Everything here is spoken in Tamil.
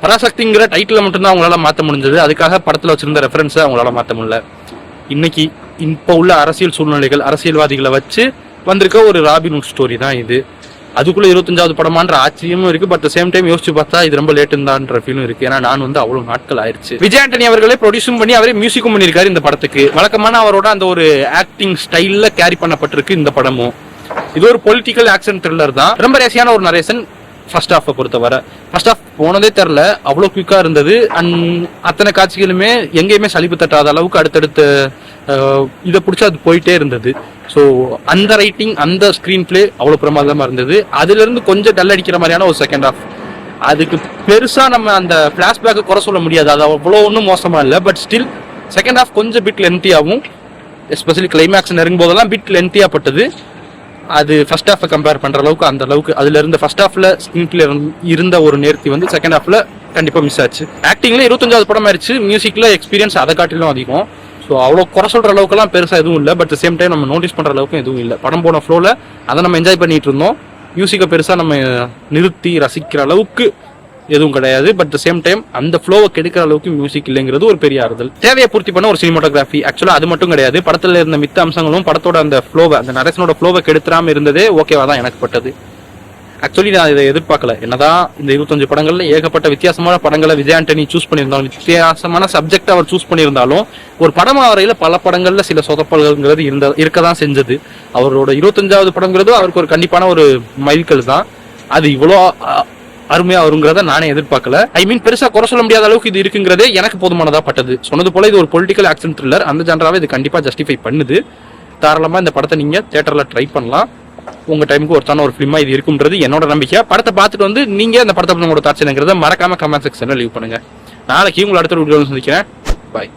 பராசக்திங்கிற டைட்டில் மட்டும்தான் அவங்களால மாற்ற முடிஞ்சது. அதுக்காக படத்தில் வச்சிருந்த ரெஃபரன்ஸை அவங்களால மாற்ற முடியல. இன்னைக்கு இப்போ உள்ள அரசியல் சூழ்நிலைகள், அரசியல்வாதிகளை வச்சு வந்திருக்க ஒரு ராபின்ஹுட் ஸ்டோரி தான் இது. அதுக்குள்ள 25வது படமான்ற ஆச்சரியமும் இருக்கு. பட் சேம் டைம் யோசிச்சு பார்த்தா இது ரொம்ப லேட்டுந்தான்ற ஃபீலும் இருக்கு. ஏன்னா நான் அவ்வளவு நாட்கள் ஆயிடுச்சு. விஜய் ஆண்டனி அவர்களே ப்ரொடியூஸும் பண்ணி அவரே மியூசிக்கும் பண்ணியிருக்காரு இந்த படத்துக்கு. வழக்கமான அவரோட அந்த ஒரு ஆக்டிங் ஸ்டைல்ல கேரி பண்ணப்பட்டிருக்கு இந்த படமும். இது ஒரு பொலிட்டிக்கல் ஆக்ஷன் த்ரில்லர் தான். ரொம்ப ரேசியான ஒரு நரேஷன். ஃபர்ஸ்ட் ஹாஃபை பொறுத்தவரை ஃபர்ஸ்ட் ஹாஃப் போனதே தெரில, அவ்வளோ குயிக்கா இருந்தது. அத்தனை காட்சிகளுமே எங்கேயுமே சலிப்பு தட்டாத அளவுக்கு அடுத்தடுத்த இதை பிடிச்சி அது போயிட்டே இருந்தது. ஸோ அந்த ரைட்டிங், அந்த ஸ்க்ரீன் பிளே அவ்வளோ பிரமாதமாக இருந்தது. அதுல இருந்து கொஞ்சம் டல் அடிக்கிற மாதிரியான ஒரு செகண்ட் ஹாஃப். அதுக்கு பெருசா நம்ம அந்த பிளாஷ்பேக்கை குறை சொல்ல முடியாது, அது அவ்வளோ ஒன்றும் மோசமா இல்லை. பட் ஸ்டில் செகண்ட் ஹாஃப் கொஞ்சம் பிட் லென்த்தியாகவும், எஸ்பெஷலி கிளைமேக்ஸ் நெருங்கும் போதெல்லாம் பிட் லென்த்தியா பட்டது. அது ஃபர்ஸ்ட் ஹாஃபை கம்பேர் பண்ற அளவுக்கு அந்த அளவுக்கு அதுல இருந்த ஃபர்ஸ்ட் ஹாஃப்ல ஸ்கிரீன் பிளே இருந்த ஒரு நேர்த்தி வந்து செகண்ட் ஹாஃப்ல கண்டிப்பா மிஸ் ஆச்சு. ஆக்டிங்ல 25வது படம் ஆயிடுச்சு. மியூசிக்ல எக்ஸ்பீரியன்ஸ் அதை காட்டிலும் அதிகம். ஸோ அவ்வளோ குறை சொல்ற அளவுக்குலாம் பெருசா எதுவும் இல்லை. பட் சேம் டைம் நம்ம நோட்டீஸ் பண்ற அளவுக்கும் எதுவும் இல்லை. படம் போன ஃப்ளோல அதை நம்ம என்ஜாய் பண்ணிட்டு இருந்தோம். மியூசிக்கை பெருசா நம்ம நிறுத்தி ரசிக்கிற அளவுக்கு எதுவும் கிடையாது. பட் சேம் டைம் அந்த ஃப்ளோவை கெடுக்கிற அளவுக்கு மியூசிக் இல்லைங்கிறது ஒரு பெரிய ஆறுதல். தேவையை பூர்த்தி பண்ண ஒரு சினிமாட்டோகிராஃபி. ஆக்சுவலா அது மட்டும் கிடையாது, படத்துல இருந்த மித்த அம்சங்களும் படத்தோட அந்த ஃப்ளோவை, அந்த நரேஷனோட ஃப்ளோவை கெடுத்துறாம இருந்ததே ஓகேவா தான் எனக்கு பட்டது. ஆக்சுவலி நான் இதை எதிர்பார்க்கல. என்னதான் இந்த 25 படங்கள்ல ஏகப்பட்ட வித்தியாசமான படங்களை விஜய் ஆண்டனி சூஸ் பண்ணியிருந்தாலும், வித்தியாசமான சப்ஜெக்ட் அவர் சூஸ் பண்ணியிருந்தாலும், ஒரு படம் வரையில பல படங்கள்ல சில சொதப்பல்கள்ங்கிறது இருக்கதான் செஞ்சது. அவரோட 25வது படங்கிறது அவருக்கு ஒரு கண்டிப்பான ஒரு மைல்கல் தான். அது இவ்வளோ அருமையா வருங்கிறத நானே எதிர்பார்க்கல. ஐ மீன் பெருசா குறை சொல்ல முடியாத அளவுக்கு இது இருக்குங்கிறதே எனக்கு போதுமானதா பட்டது. சொன்னது போல இது ஒரு பொலிட்டிக்கல் ஆக்ஷன் த்ரில்லர். அந்த ஜெனராவை இது கண்டிப்பா ஜஸ்டிஃபை பண்ணுது. தாராளமா இந்த படத்தை நீங்க தியேட்டர்ல ட்ரை பண்ணலாம். உங்க டைமுக்கு ஒருத்தான ஒரு ஃபிலிமா இது இருக்கும்ன்றது என்னோட நம்பிக்கை. படத்தை பார்த்துட்டு வந்து நீங்க அந்த படத்தை உங்களோட தாட்சிங்கிறத மறக்காம கமெண்ட் செக்ஷன்ல லீவ் பண்ணுங்க. நாளைக்கு உங்களை அடுத்த வீடியோவில் சந்திக்கிறேன். பாய்.